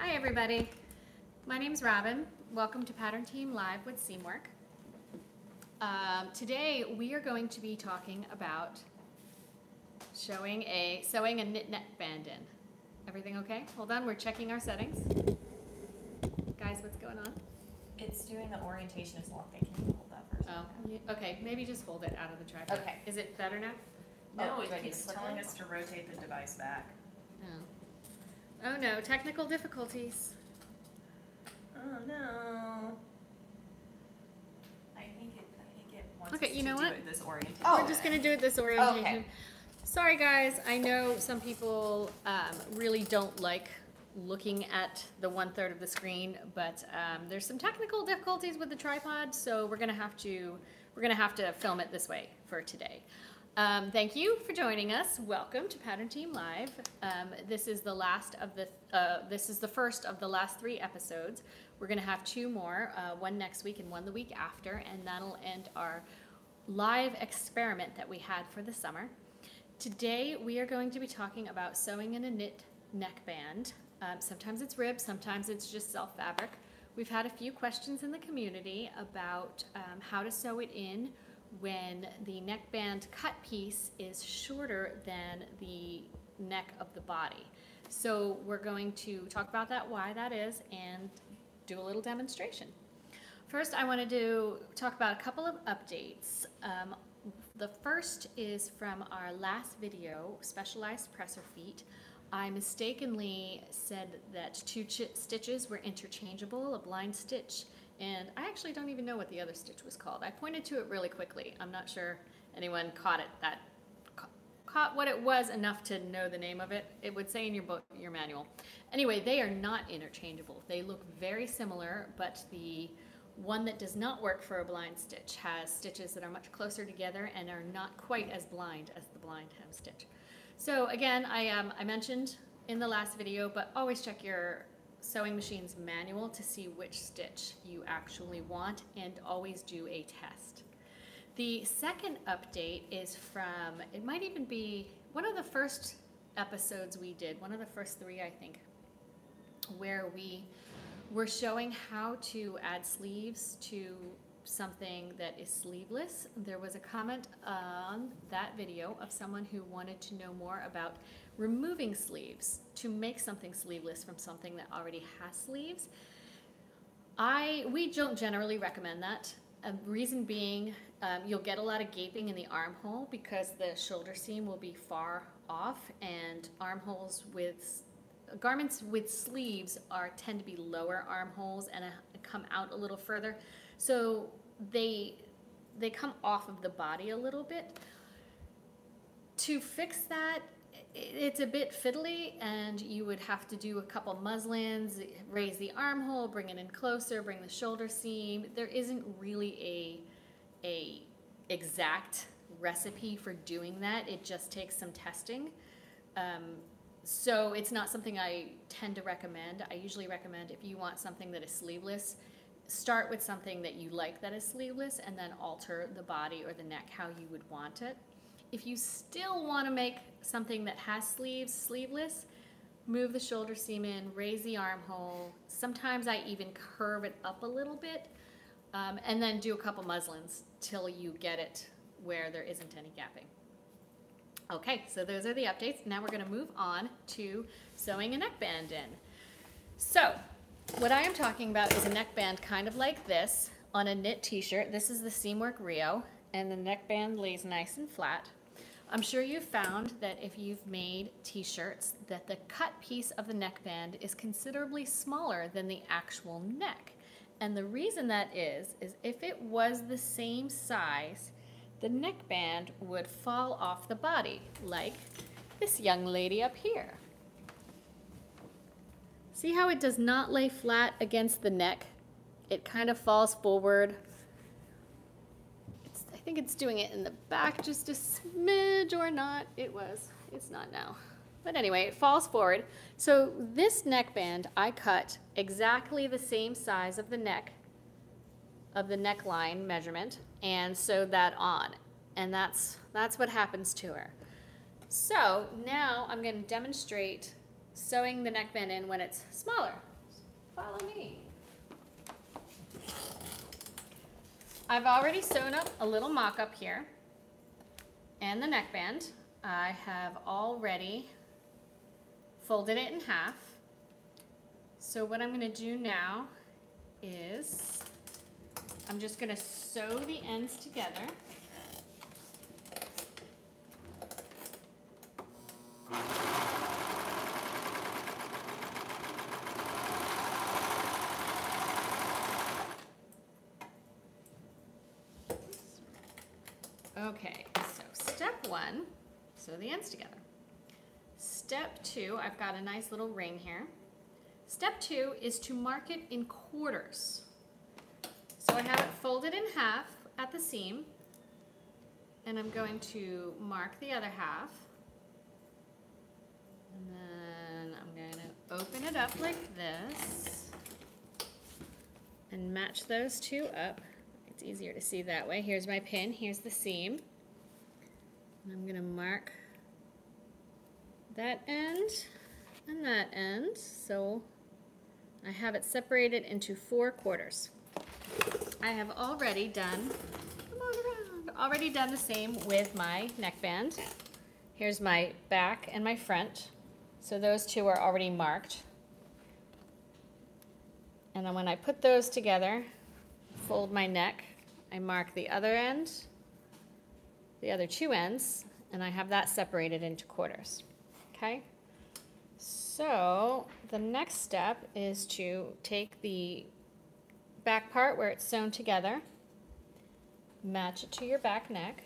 Hi everybody, my name's Robin. Welcome to Pattern Team Live with Seamwork. Today we are going to be talking about sewing a knit neckband in. Everything okay? Hold on, we're checking our settings. Guys, what's going on? It's doing the orientation is locking. Can you hold that for a second? Oh, okay, maybe just hold it out of the tripod. Okay. Is it better now? No, It do I need keeps to telling click us to rotate the device back. No. Oh no, technical difficulties. Oh no. I think it wants Okay, us you to know do what? it this orientation. Oh. We're just going to do it this orientation. Okay. Sorry guys, I know some people really don't like looking at the 1/3 of the screen, but there's some technical difficulties with the tripod, so we're gonna have to film it this way for today. Thank you for joining us. Welcome to Pattern Team Live. This is the first of the last 3 episodes. We're gonna have 2 more, one next week and one the week after, and that'll end our live experiment that we had for the summer. Today we are going to be talking about sewing in a knit neckband. Sometimes it's ribbed, sometimes it's just self fabric. We've had a few questions in the community about how to sew it in when the neckband cut piece is shorter than the neck of the body. So we're going to talk about that, why that is, and do a little demonstration. First, I wanted to talk about a couple of updates. The first is from our last video, Specialized Presser Feet. I mistakenly said that 2 stitches were interchangeable, a blind stitch, and I actually don't even know what the other stitch was called. I pointed to it really quickly. I'm not sure anyone caught what it was enough to know the name of it. It would say in your book, your manual. Anyway, they are not interchangeable. They look very similar, but the one that does not work for a blind stitch has stitches that are much closer together and are not quite as blind as the blind hem stitch. So again, I mentioned in the last video, but always check your sewing machine's manual to see which stitch you actually want, and always do a test. The second update is from, it might even be one of the first episodes we did, one of the first 3 I think, where we were showing how to add sleeves to something that is sleeveless. There was a comment on that video of someone who wanted to know more about removing sleeves to make something sleeveless from something that already has sleeves. We don't generally recommend that. Reason being, you'll get a lot of gaping in the armhole because the shoulder seam will be far off, and armholes with garments with sleeves tend to be lower armholes and come out a little further. So they come off of the body a little bit. To fix that, it's a bit fiddly, and you would have to do a couple muslins, raise the armhole, bring it in closer, bring the shoulder seam. There isn't really a exact recipe for doing that. It just takes some testing. So it's not something I tend to recommend. I usually recommend, if you want something that is sleeveless, start with something that you like that is sleeveless, and then alter the body or the neck how you would want it. If you still want to make something that has sleeves sleeveless, move the shoulder seam in, raise the armhole. Sometimes I even curve it up a little bit, and then do a couple muslins till you get it where there isn't any gapping. Okay, so those are the updates. Now we're going to move on to sewing a neckband in. So what I am talking about is a neckband kind of like this on a knit t-shirt. This is the Seamwork Rio, and the neckband lays nice and flat. I'm sure you've found that if you've made t-shirts that the cut piece of the neckband is considerably smaller than the actual neck. And the reason that is if it was the same size, the neckband would fall off the body, like this young lady up here. See how it does not lay flat against the neck? It kind of falls forward. I think it's doing it in the back just a smidge, or not. It's not now. But anyway, it falls forward. So this neckband, I cut exactly the same size of the neck, of the neckline measurement, and sewed that on. And that's what happens to her. So now I'm going to demonstrate sewing the neckband in when it's smaller. Follow me. I've already sewn up a little mock-up here and the neckband. I have already folded it in half. So what I'm going to do now is I'm just going to sew the ends together. Okay, so step one, sew the ends together. Step two, I've got a nice little ring here. Step two is to mark it in quarters. So I have it folded in half at the seam, and I'm going to mark the other half. And then I'm going to open it up like this and match those two up. It's easier to see that way. Here's my pin, here's the seam. And I'm going to mark that end and that end. So I have it separated into 4 quarters. I have already done, come on around, already done the same with my neckband. Here's my back and my front. So those two are already marked. And then when I put those together, fold my neck, I mark the other end, the other 2 ends, and I have that separated into quarters. Okay? So the next step is to take the back part where it's sewn together, match it to your back neck,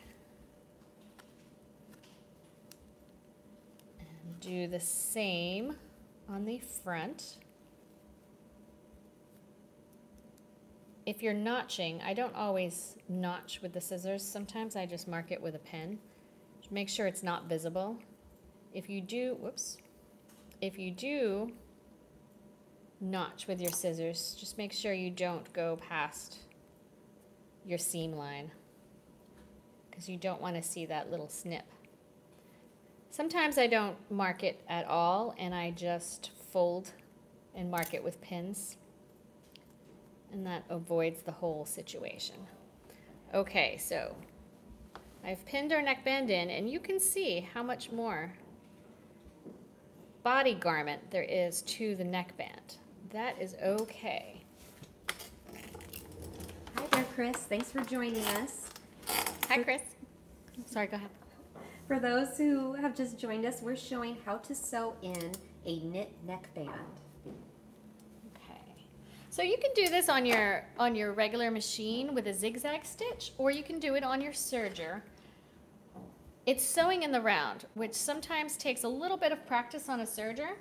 and do the same on the front. If you're notching, I don't always notch with the scissors. Sometimes I just mark it with a pen. Just make sure it's not visible. If you do, whoops, if you do notch with your scissors, just make sure you don't go past your seam line, because you don't want to see that little snip. Sometimes I don't mark it at all, and I just fold and mark it with pins. And that avoids the whole situation. Okay, so I've pinned our neckband in, and you can see how much more body garment there is to the neckband. That is okay. Hi there, Chris. Thanks for joining us. Hi, Chris. Sorry, go ahead. For those who have just joined us, we're showing how to sew in a knit neckband. So you can do this on your regular machine with a zigzag stitch, or you can do it on your serger. It's sewing in the round, which sometimes takes a little bit of practice on a serger.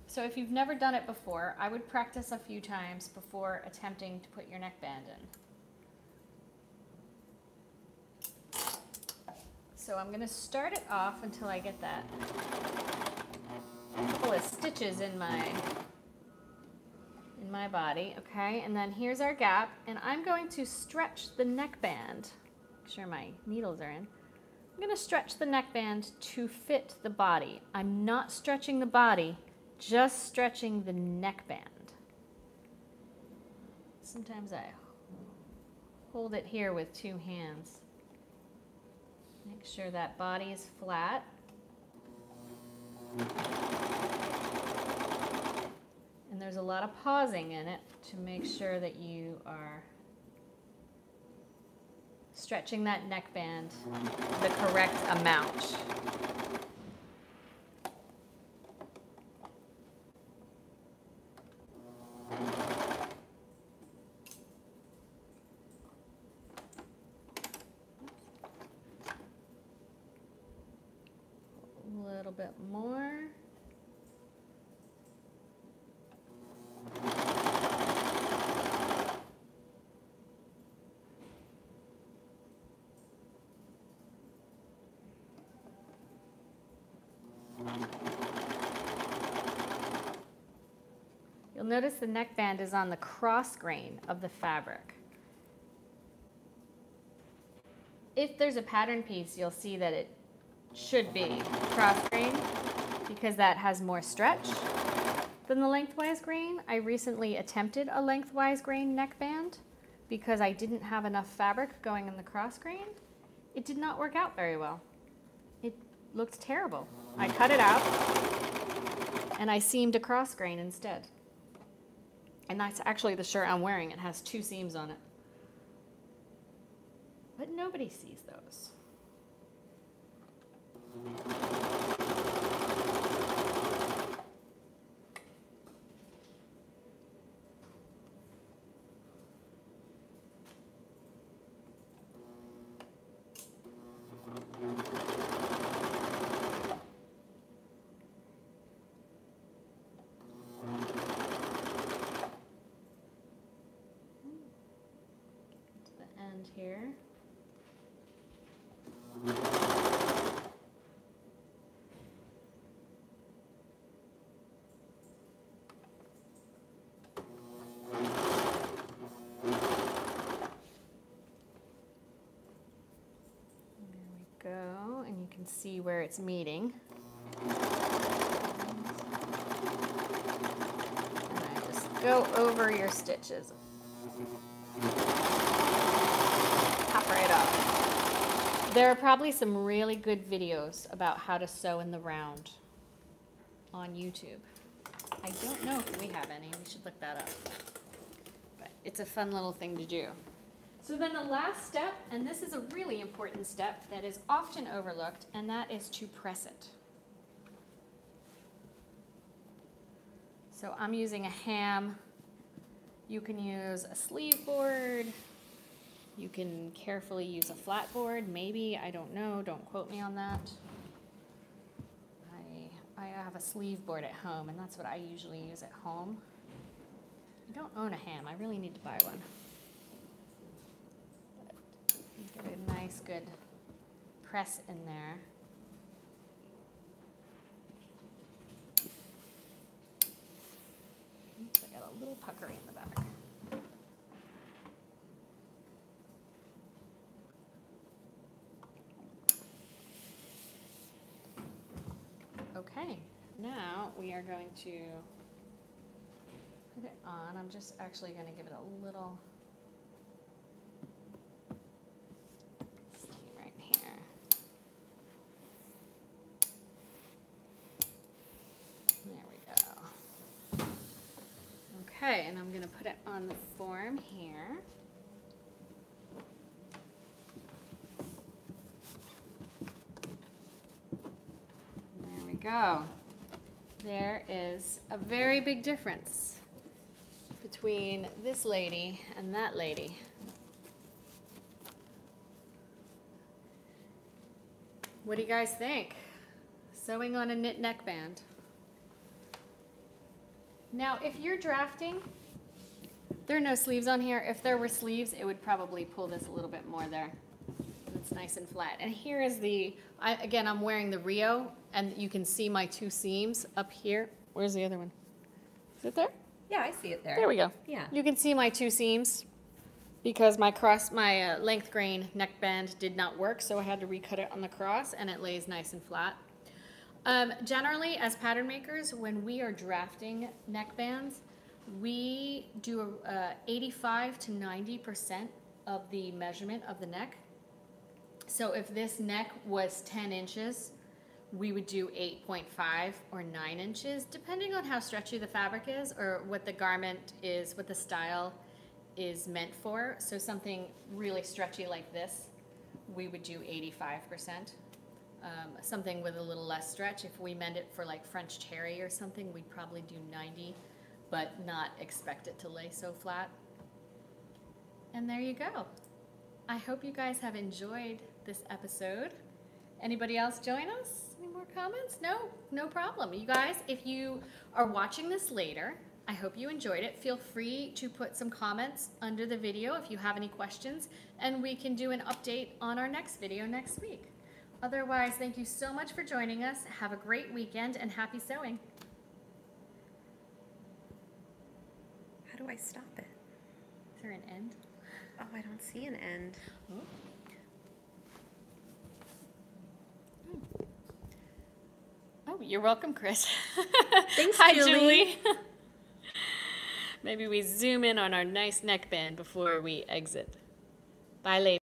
So if you've never done it before, I would practice a few times before attempting to put your neckband in. So I'm going to start it off until I get that couple of stitches in my body, okay? And then here's our gap, and I'm going to stretch the neckband. Make sure my needles are in. I'm going to stretch the neckband to fit the body. I'm not stretching the body, just stretching the neckband. Sometimes I hold it here with 2 hands. Make sure that body is flat. And there's a lot of pausing in it to make sure that you are stretching that neckband the correct amount. A little bit more. You'll notice the neckband is on the cross grain of the fabric. If there's a pattern piece, you'll see that it should be cross grain because that has more stretch. than the lengthwise grain. I recently attempted a lengthwise grain neckband because I didn't have enough fabric going in the cross grain. It did not work out very well. It looked terrible. I cut it out and I seamed a cross grain instead. And that's actually the shirt I'm wearing. It has 2 seams on it. But nobody sees those. Here. There we go, and you can see where it's meeting. And I just go over your stitches. Right up. There are probably some really good videos about how to sew in the round on YouTube. I don't know if we have any. We should look that up. But it's a fun little thing to do. So then the last step, and this is a really important step that is often overlooked, and that is to press it. So I'm using a ham. You can use a sleeve board. You can carefully use a flat board, maybe, I don't know, don't quote me on that. I have a sleeve board at home, and that's what I usually use at home. I don't own a ham, I really need to buy one. But get a nice, good press in there. Oops, I got a little puckery in the back. Okay, now we are going to put it on. I'm just actually going to give it a little steam right here. There we go. Okay, and I'm going to put it on the form here. Go. There is a very big difference between this lady and that lady. What do you guys think? Sewing on a knit neckband. Now, if you're drafting, there are no sleeves on here. If there were sleeves, it would probably pull this a little bit more there. It's nice and flat. And here is the, again, I'm wearing the Rio, and you can see my 2 seams up here. Where's the other one? Is it there? Yeah, I see it there. There we go. Yeah. You can see my 2 seams because my length grain neckband did not work, so I had to recut it on the cross, and it lays nice and flat. Generally, as pattern makers, when we are drafting neckbands, we do 85 to 90% of the measurement of the neck. So if this neck was 10 inches, we would do 8.5 or 9 inches, depending on how stretchy the fabric is or what the garment is, what the style is meant for. So something really stretchy like this, we would do 85%. Something with a little less stretch, if we meant it for like French terry or something, we'd probably do 90, but not expect it to lay so flat. And there you go. I hope you guys have enjoyed this episode. Anybody else join us? Any more comments? No, no problem. You guys, if you are watching this later, I hope you enjoyed it. Feel free to put some comments under the video if you have any questions, and we can do an update on our next video next week. Otherwise, thank you so much for joining us. Have a great weekend and happy sewing. How do I stop it? Is there an end? Oh, I don't see an end. Oh, you're welcome, Chris. Thanks, Hi, Julie. Julie. Maybe we zoom in on our nice neckband before we exit. Bye, ladies.